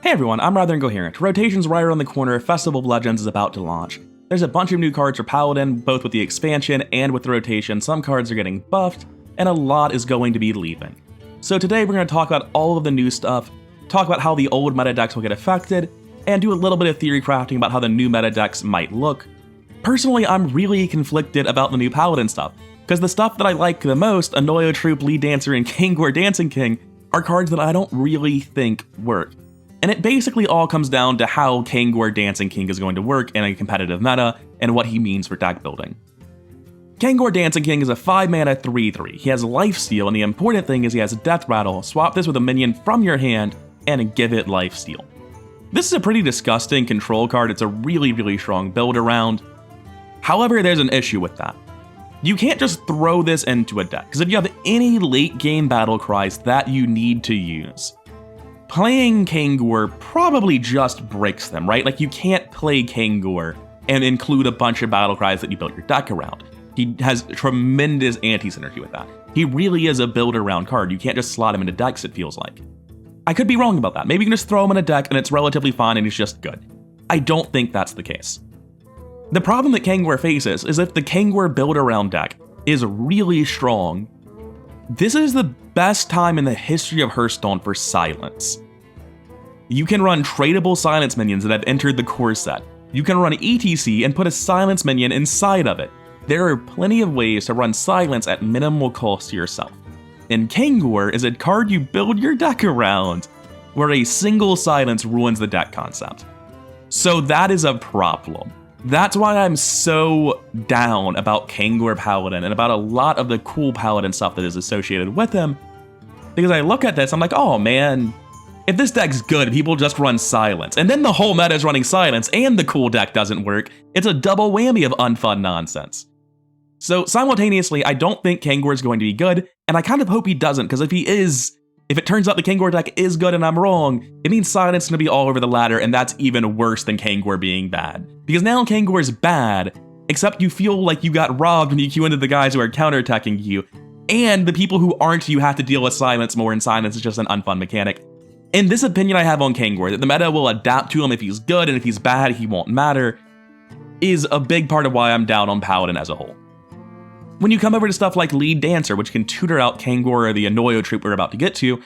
Hey everyone, I'm rather incoherent. Rotation's right around the corner, Festival of Legends is about to launch. There's a bunch of new cards for Paladin, both with the expansion and with the rotation. Some cards are getting buffed, and a lot is going to be leaving. So today we're going to talk about all of the new stuff, talk about how the old meta decks will get affected, and do a little bit of theory crafting about how the new meta decks might look. Personally, I'm really conflicted about the new Paladin stuff, because the stuff that I like the most, Annoy-o-Troupe, Lead Dancer, and Kangor Dancing King, are cards that I don't really think work. And it basically all comes down to how Kangor Dancing King is going to work in a competitive meta, and what he means for deck building. Kangor Dancing King is a 5-mana 3/3. He has lifesteal, and the important thing is he has Death Rattle. Swap this with a minion from your hand, and give it lifesteal. This is a pretty disgusting control card. It's a really strong build around. However, there's an issue with that. You can't just throw this into a deck, because if you have any late game battle cries that you need to use, playing Kangor probably just breaks them, right? Like, you can't play Kangor and include a bunch of battle cries that you built your deck around. He has tremendous anti-synergy with that. He really is a build-around card. You can't just slot him into decks, it feels like. I could be wrong about that. Maybe you can just throw him in a deck and it's relatively fine and he's just good. I don't think that's the case. The problem that Kangor faces is if the Kangor build-around deck is really strong, this is the best time in the history of Hearthstone for silence. You can run tradable silence minions that have entered the core set. You can run ETC and put a silence minion inside of it. There are plenty of ways to run silence at minimal cost to yourself. And Kangor is a card you build your deck around, where a single silence ruins the deck concept. So that is a problem. That's why I'm so down about Kangor Paladin and about a lot of the cool Paladin stuff that is associated with him. Because I look at this, I'm like, oh man, if this deck's good, people just run silence. And then the whole meta is running silence and the cool deck doesn't work. It's a double whammy of unfun nonsense. So simultaneously, I don't think Kangor is going to be good, and I kind of hope he doesn't, because if it turns out the Kangor deck is good and I'm wrong, it means silence is going to be all over the ladder, and that's even worse than Kangor being bad. Because now Kangor is bad, except you feel like you got robbed when you queue into the guys who are counterattacking you, and the people who aren't you have to deal with silence more, and silence is just an unfun mechanic. In this opinion I have on Kangor, that the meta will adapt to him if he's good, and if he's bad, he won't matter, is a big part of why I'm down on Paladin as a whole. When you come over to stuff like Lead Dancer, which can tutor out Kangor or the Annoy-o-Troupe we're about to get to,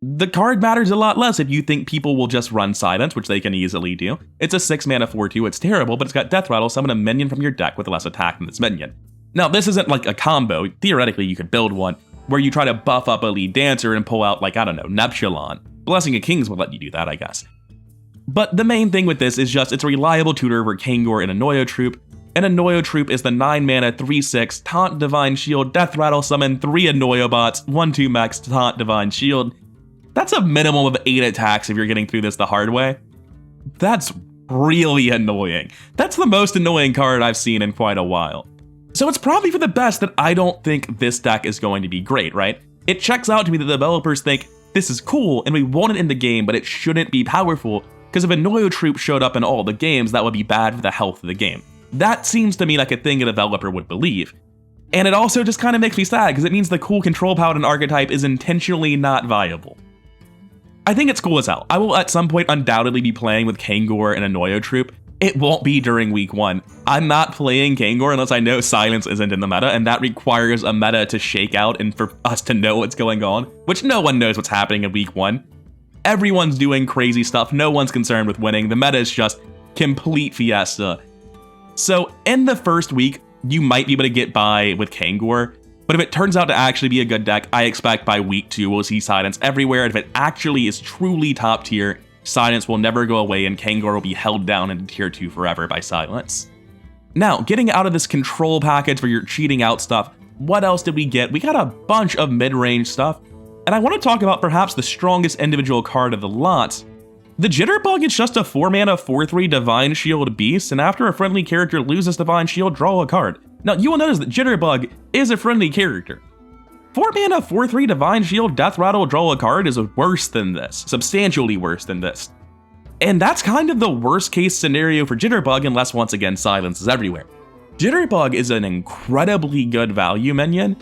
the card matters a lot less if you think people will just run silence, which they can easily do. It's a 6-mana 4/2, it's terrible, but it's got Death Rattle, summon a minion from your deck with less attack than this minion. Now, this isn't like a combo. Theoretically, you could build one where you try to buff up a Lead Dancer and pull out, like, I don't know, Neptulon. Blessing of Kings will let you do that, I guess. But the main thing with this is just it's a reliable tutor for Kangor and Annoy-o-Troupe. And Annoy-o-Troupe is the 9-mana 3/6 Taunt Divine Shield, Death Rattle, summon 3 Annoy-o-Bots, 1/2 max Taunt Divine Shield. That's a minimum of 8 attacks if you're getting through this the hard way. That's really annoying. That's the most annoying card I've seen in quite a while. So it's probably for the best that I don't think this deck is going to be great, right? It checks out to me that the developers think, this is cool and we want it in the game, but it shouldn't be powerful, because if Annoy-o-Troupe showed up in all the games, that would be bad for the health of the game. That seems to me like a thing a developer would believe. And it also just kind of makes me sad, because it means the cool Control Paladin archetype is intentionally not viable. I think it's cool as hell. I will at some point undoubtedly be playing with Kangor and Annoy-o-Troupe. It won't be during week 1. I'm not playing Kangor unless I know silence isn't in the meta, and that requires a meta to shake out and for us to know what's going on, which no one knows what's happening in week 1. Everyone's doing crazy stuff, no one's concerned with winning, the meta is just complete fiesta. So in the first week, you might be able to get by with Kangor, but if it turns out to actually be a good deck, I expect by week 2 we'll see silence everywhere, and if it actually is truly top tier, silence will never go away and Kangor will be held down into tier 2 forever by silence. Now, getting out of this control package for your cheating out stuff, what else did we get? We got a bunch of mid-range stuff, and I want to talk about perhaps the strongest individual card of the lot. The Jitterbug is just a 4-mana 4/3 Divine Shield beast, and after a friendly character loses Divine Shield, draw a card. Now, you will notice that Jitterbug is a friendly character. 4-mana 4/3 Divine Shield, Death Rattle, draw a card is worse than this, substantially worse than this. And that's kind of the worst case scenario for Jitterbug, unless once again silence is everywhere. Jitterbug is an incredibly good value minion,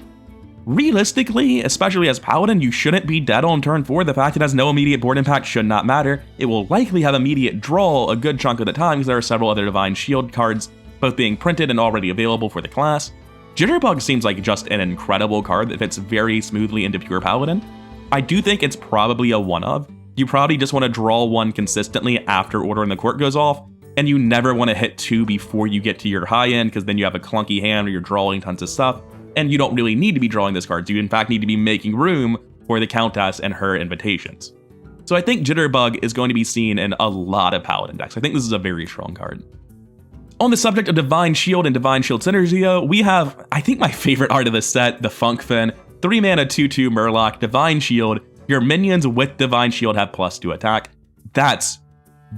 Realistically, especially as Paladin, you shouldn't be dead on turn 4. The fact it has no immediate board impact should not matter. It will likely have immediate draw a good chunk of the time because there are several other Divine Shield cards, both being printed and already available for the class. Jitterbug seems like just an incredible card that fits very smoothly into Pure Paladin. I do think it's probably a one-of. You probably just want to draw one consistently after Order in the Court goes off, and you never want to hit 2 before you get to your high end, because then you have a clunky hand or you're drawing tons of stuff, and you don't really need to be drawing this card. You in fact need to be making room for the Countess and her invitations. So I think Jitterbug is going to be seen in a lot of Paladin decks. I think this is a very strong card. On the subject of Divine Shield and Divine Shield Synergy, though, we have, I think, my favorite art of the set, the Funk Fin. 3 mana 2/2 Murloc, Divine Shield. Your minions with Divine Shield have +2 attack. That's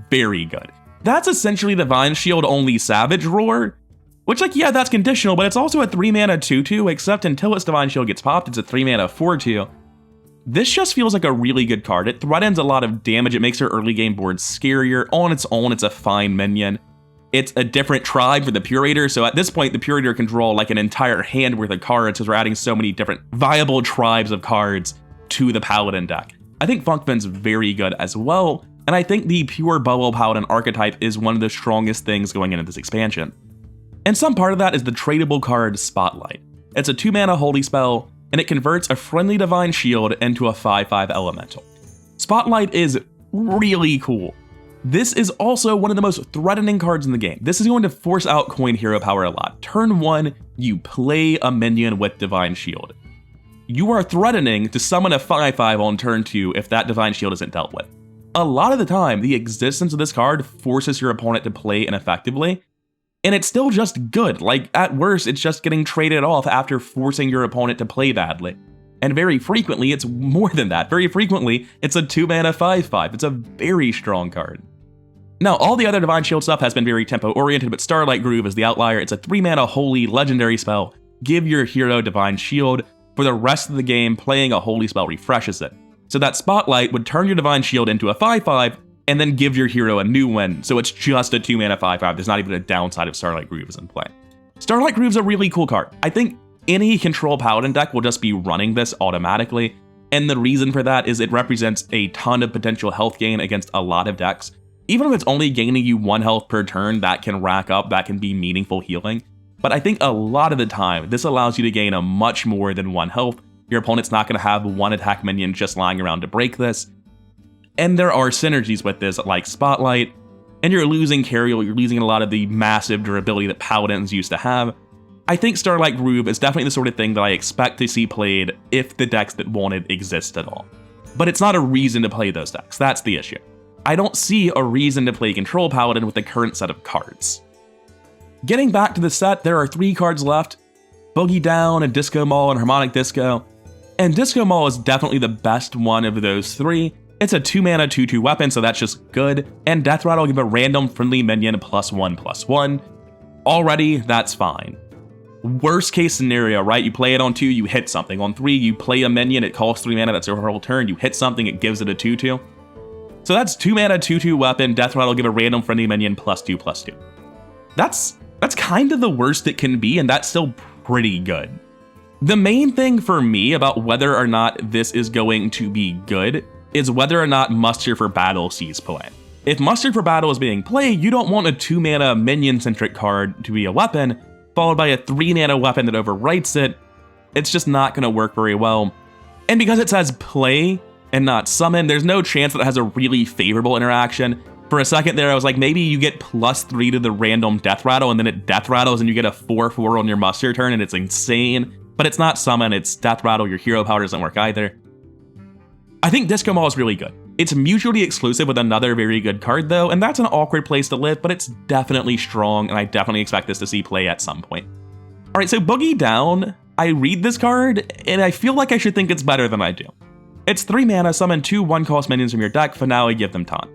very good. That's essentially Divine Shield only Savage Roar, which, like, yeah, that's conditional, but it's also a 3 mana 2/2, except until its Divine Shield gets popped, it's a 3 mana 4/2. This just feels like a really good card. It threatens a lot of damage. It makes your early game board scarier. On its own, it's a fine minion. It's a different tribe for the Purator, so at this point, the Purator can draw like an entire hand worth of cards because we're adding so many different viable tribes of cards to the Paladin deck. I think Funkfin's very good as well, and I think the Pure Bubble Paladin archetype is one of the strongest things going into this expansion. And some part of that is the tradable card Spotlight. It's a 2 mana holy spell, and it converts a friendly Divine Shield into a 5/5 elemental. Spotlight is really cool. This is also one of the most threatening cards in the game. This is going to force out coin hero power a lot. Turn 1, you play a minion with Divine Shield. You are threatening to summon a 5/5 on turn 2 if that Divine Shield isn't dealt with. A lot of the time, the existence of this card forces your opponent to play ineffectively, and it's still just good. Like, at worst, it's just getting traded off after forcing your opponent to play badly. And very frequently, it's more than that. Very frequently, it's a 2 mana 5/5. It's a very strong card. Now, all the other Divine Shield stuff has been very tempo-oriented, but Starlight Groove is the outlier. It's a 3 mana holy legendary spell. Give your hero Divine Shield. For the rest of the game, playing a holy spell refreshes it. So that Spotlight would turn your Divine Shield into a 5/5, and then give your hero a new one, so it's just a 2 mana 5/5. There's not even a downside if Starlight Groove is in play. Starlight Groove's a really cool card. I think any control Paladin deck will just be running this automatically, and the reason for that is it represents a ton of potential health gain against a lot of decks. Even if it's only gaining you 1 health per turn, that can rack up, that can be meaningful healing. But I think a lot of the time, this allows you to gain a much more than 1 health. Your opponent's not going to have 1 attack minion just lying around to break this. And there are synergies with this, like Spotlight, and you're losing Carriel, you're losing a lot of the massive durability that Paladins used to have. I think Starlight Groove is definitely the sort of thing that I expect to see played if the decks that want it exist at all. But it's not a reason to play those decks, that's the issue. I don't see a reason to play Control Paladin with the current set of cards. Getting back to the set, there are 3 cards left: Boogie Down, and Disco Maul, and Harmonic Disco. And Disco Maul is definitely the best one of those 3. It's a 2 mana 2/2 weapon, so that's just good. And Death Rattle will give a random friendly minion +1/+1. Already, that's fine. Worst case scenario, right? You play it on 2, you hit something. On 3, you play a minion, it costs 3 mana, that's your whole turn. You hit something, it gives it a 2/2. So that's 2 mana 2/2 weapon, Death Rattle will give a random friendly minion +2/+2. That's kind of the worst it can be, and that's still pretty good. The main thing for me about whether or not this is going to be good is whether or not Muster for Battle sees play. If Muster for Battle is being played, you don't want a 2 mana minion-centric card to be a weapon, followed by a 3 mana weapon that overwrites it. It's just not going to work very well. And because it says play and not summon, there's no chance that it has a really favorable interaction. For a second there, I was like, maybe you get +3 to the random Death Rattle, and then it Death Rattles and you get a 4/4 on your Muster turn, and it's insane. But it's not summon, it's Death Rattle, your hero power doesn't work either. I think Disco Maul is really good. It's mutually exclusive with another very good card though, and that's an awkward place to live, but it's definitely strong, and I definitely expect this to see play at some point. Alright, so Boogie Down, I read this card, and I feel like I should think it's better than I do. It's 3 mana, summon 2 1-cost minions from your deck, finale, give them taunt.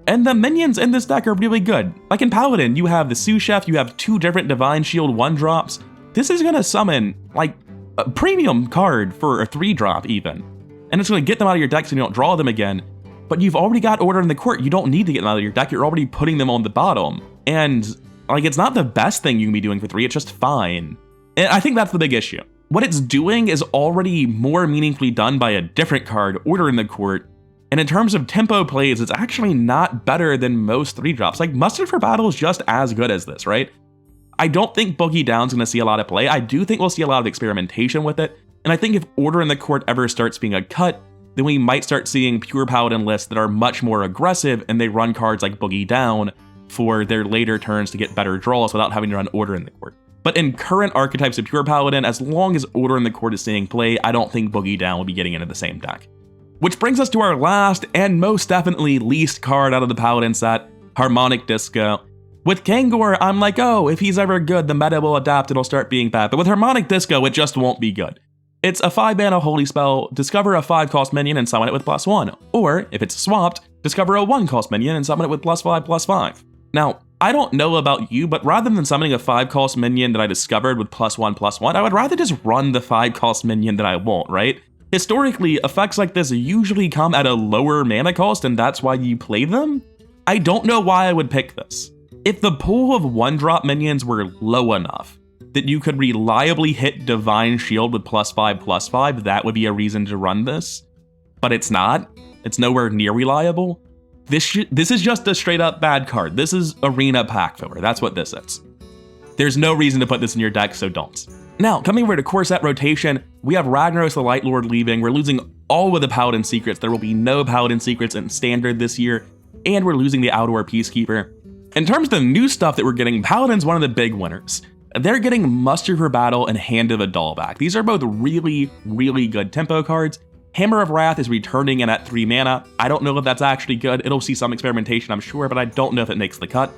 And the minions in this deck are really good. Like in Paladin, you have the Sous Chef, you have 2 different Divine Shield 1-drops. This is gonna summon, like, a premium card for a 3-drop even. And it's gonna get them out of your deck so you don't draw them again. But you've already got Order in the Court, you don't need to get them out of your deck, you're already putting them on the bottom. And, like, it's not the best thing you can be doing for 3, it's just fine. And I think that's the big issue. what it's doing is already more meaningfully done by a different card, Order in the Court, and in terms of tempo plays, it's actually not better than most 3-drops. Like, Muster for Battle is just as good as this, right? I don't think Boogie Down's gonna see a lot of play. I do think we'll see a lot of experimentation with it, and I think if Order in the Court ever starts being a cut, then we might start seeing Pure Paladin lists that are much more aggressive and they run cards like Boogie Down for their later turns to get better draws without having to run Order in the Court. But in current archetypes of Pure Paladin, as long as Order in the Court is seeing play, I don't think Boogie Down will be getting into the same deck. Which brings us to our last and most definitely least card out of the Paladin set, Harmonic Disco. With Kangor, I'm like, oh, if he's ever good, the meta will adapt, it'll start being bad. But with Harmonic Disco, it just won't be good. It's a 5-mana holy spell, discover a 5-cost minion and summon it with +1. Or, if it's swapped, discover a 1-cost minion and summon it with +5/+5. Now, I don't know about you, but rather than summoning a 5-cost minion that I discovered with +1/+1, I would rather just run the 5-cost minion that I want, right? Historically, effects like this usually come at a lower mana cost, and that's why you play them? I don't know why I would pick this. If the pool of 1-drop minions were low enough that you could reliably hit Divine Shield with +5/+5, that would be a reason to run this. But it's not. It's nowhere near reliable. This is just a straight up bad card. This is Arena Pack Filler. That's what this is. There's no reason to put this in your deck, so don't. Now, coming over to core set rotation, we have Ragnaros the Light Lord leaving. We're losing all of the Paladin secrets. There will be no Paladin secrets in Standard this year, and we're losing the Outdoor Peacekeeper. In terms of the new stuff that we're getting, Paladin's one of the big winners. They're getting Muster for Battle and Hand of a Doll back. These are both really, really good tempo cards. Hammer of Wrath is returning in at 3 mana. I don't know if that's actually good. It'll see some experimentation, I'm sure, but I don't know if it makes the cut.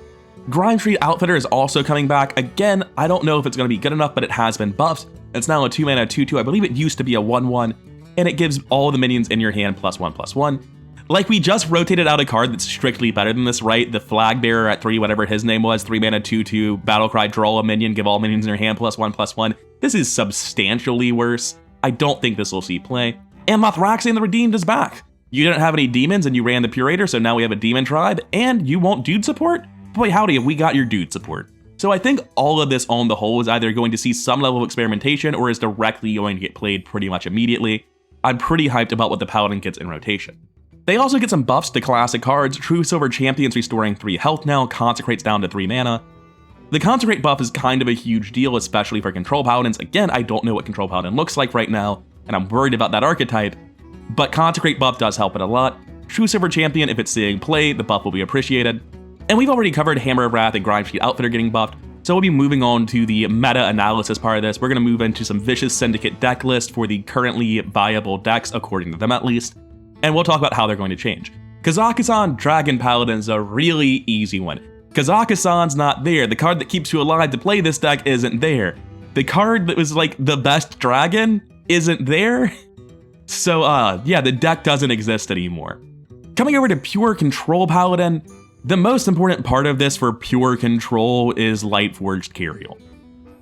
Grime Street Outfitter is also coming back. Again, I don't know if it's going to be good enough, but it has been buffed. It's now a 2-mana 2/2. I believe it used to be a 1/1, and it gives all the minions in your hand +1/+1. Like, we just rotated out a card that's strictly better than this, right? The Flag Bearer at 3, whatever his name was, 3-mana 2/2, Battlecry, draw a minion, give all minions in your hand +1/+1. This is substantially worse. I don't think this will see play. And Mothraxian the Redeemed is back. You didn't have any demons and you ran the Purator, so now we have a demon tribe, and you want dude support? Boy, howdy, we got your dude support. So I think all of this on the whole is either going to see some level of experimentation or is directly going to get played pretty much immediately. I'm pretty hyped about what the Paladin gets in rotation. They also get some buffs to classic cards. True Silver Champion's restoring 3 health now, Consecrate's down to 3 mana. The Consecrate buff is kind of a huge deal, especially for Control Paladins. Again, I don't know what Control Paladin looks like right now, and I'm worried about that archetype, but Consecrate buff does help it a lot. True Silver Champion, if it's seeing play, the buff will be appreciated. And we've already covered Hammer of Wrath and Grime Street Outfitter getting buffed, so we'll be moving on to the meta-analysis part of this. We're going to move into some Vicious Syndicate deck list for the currently viable decks, according to them at least, and we'll talk about how they're going to change. Kazakhstan Dragon Paladin is a really easy one. Kazakhstan's not there. The card that keeps you alive to play this deck isn't there. The card that was like the best dragon isn't there. So yeah, the deck doesn't exist anymore. Coming over to Pure Control Paladin, the most important part of this for Pure Control is Lightforged Cariel.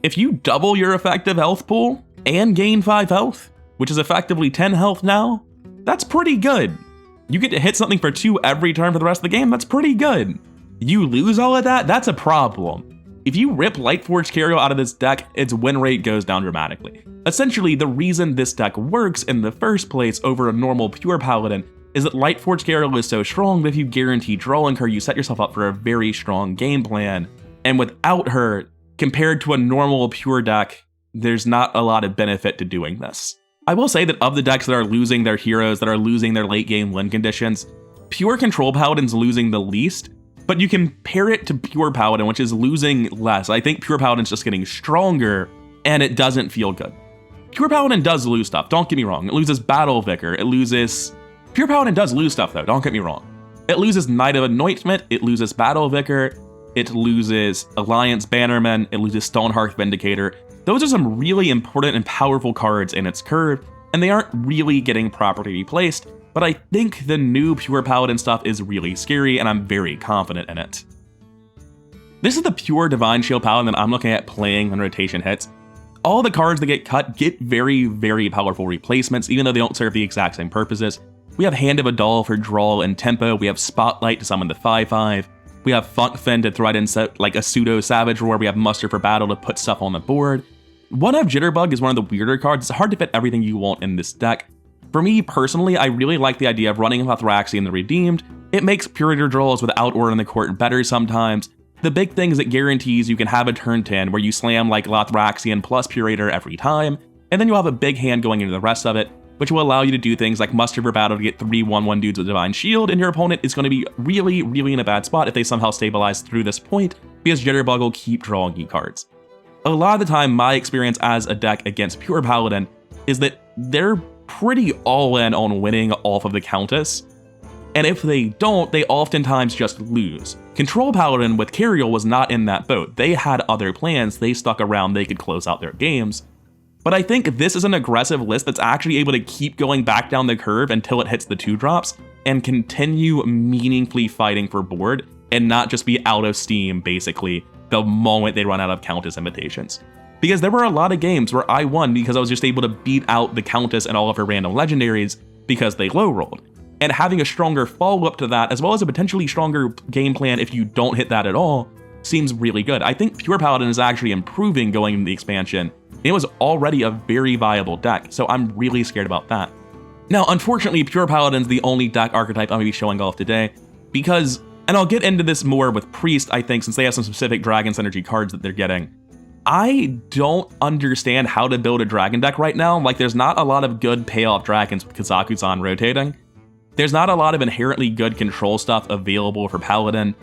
If you double your effective health pool and gain 5 health, which is effectively 10 health now, that's pretty good. You get to hit something for 2 every turn for the rest of the game, that's pretty good. You lose all of that, that's a problem. If you rip Lightforged Cariel out of this deck, its win rate goes down dramatically. Essentially, the reason this deck works in the first place over a normal Pure Paladin is that Lightforged Cariel is so strong that if you guarantee drawing her, you set yourself up for a very strong game plan. And without her, compared to a normal Pure deck, there's not a lot of benefit to doing this. I will say that of the decks that are losing their heroes, that are losing their late game win conditions, Pure Control Paladin's losing the least, but you compare it to Pure Paladin, which is losing less. I think Pure Paladin's just getting stronger, and it doesn't feel good. Pure Paladin does lose stuff, don't get me wrong. It loses Battle Vicar, it loses... Pure Paladin does lose stuff though, don't get me wrong. It loses Knight of Anointment, it loses Battle Vicar, it loses Alliance Bannerman, it loses Stonehearth Vindicator. Those are some really important and powerful cards in its curve, and they aren't really getting properly replaced, but I think the new Pure Paladin stuff is really scary, and I'm very confident in it. This is the Pure Divine Shield Paladin that I'm looking at playing when rotation hits. All the cards that get cut get very, very powerful replacements, even though they don't serve the exact same purposes. We have Hand of a Doll for draw and tempo, we have Spotlight to summon the 5/5, we have Funk Fin to thread in like a pseudo Savage Roar, we have Muster for Battle to put stuff on the board. One of Jitterbug is one of the weirder cards. It's hard to fit everything you want in this deck. For me personally, I really like the idea of running Lathraxian the Redeemed. It makes Pure draws without Aura in the Court better sometimes. The big thing is it guarantees you can have a turn 10 where you slam like Lathraxian plus Purator every time, and then you'll have a big hand going into the rest of it, which will allow you to do things like muster for battle to get 3 1/1 dudes with Divine Shield, and your opponent is going to be really, really in a bad spot if they somehow stabilize through this point, because Jitterbug will keep drawing you cards. A lot of the time, my experience as a deck against Pure Paladin is that they're pretty all in on winning off of the Countess, and if they don't, they oftentimes just lose. Control Paladin with Cariel was not in that boat. They had other plans, they stuck around, they could close out their games. But I think this is an aggressive list that's actually able to keep going back down the curve until it hits the 2-drops and continue meaningfully fighting for board and not just be out of steam, basically, the moment they run out of Countess invitations. Because there were a lot of games where I won because I was just able to beat out the Countess and all of her random legendaries because they low rolled. And having a stronger follow-up to that, as well as a potentially stronger game plan if you don't hit that at all, seems really good. I think Pure Paladin is actually improving going into the expansion. It was already a very viable deck, so I'm really scared about that. Now, unfortunately, Pure Paladin's the only deck archetype I'm going to be showing off today, because, and I'll get into this more with Priest, I think, since they have some specific Dragon Synergy cards that they're getting. I don't understand how to build a Dragon deck right now. Like, there's not a lot of good payoff dragons with Kazaku-san rotating. There's not a lot of inherently good control stuff available for Paladin.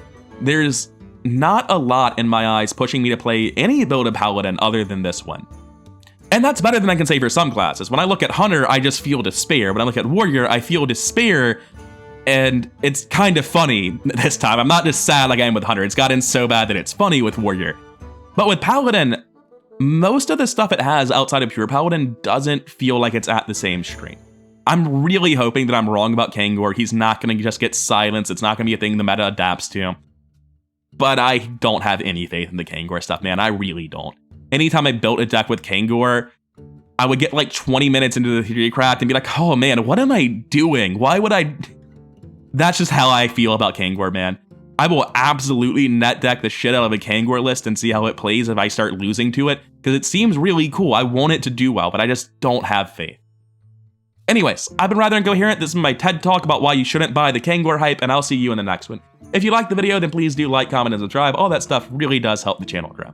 There's not a lot, in my eyes, pushing me to play any build of Paladin other than this one. And that's better than I can say for some classes. When I look at Hunter, I just feel despair. When I look at Warrior, I feel despair, and it's kind of funny this time. I'm not just sad like I am with Hunter. It's gotten so bad that it's funny with Warrior. But with Paladin, most of the stuff it has outside of Pure Paladin doesn't feel like it's at the same strength. I'm really hoping that I'm wrong about Kangor. He's not going to just get silenced. It's not going to be a thing the meta adapts to. But I don't have any faith in the Kangor stuff, man. I really don't. Anytime I built a deck with Kangor, I would get like 20 minutes into the Theorycraft and be like, oh man, what am I doing? Why would I? That's just how I feel about Kangor, man. I will absolutely net deck the shit out of a Kangor list and see how it plays if I start losing to it, because it seems really cool. I want it to do well, but I just don't have faith. Anyways, I've been rather incoherent. This is my TED Talk about why you shouldn't buy the Kangor hype, and I'll see you in the next one. If you liked the video, then please do like, comment, and subscribe. All that stuff really does help the channel grow.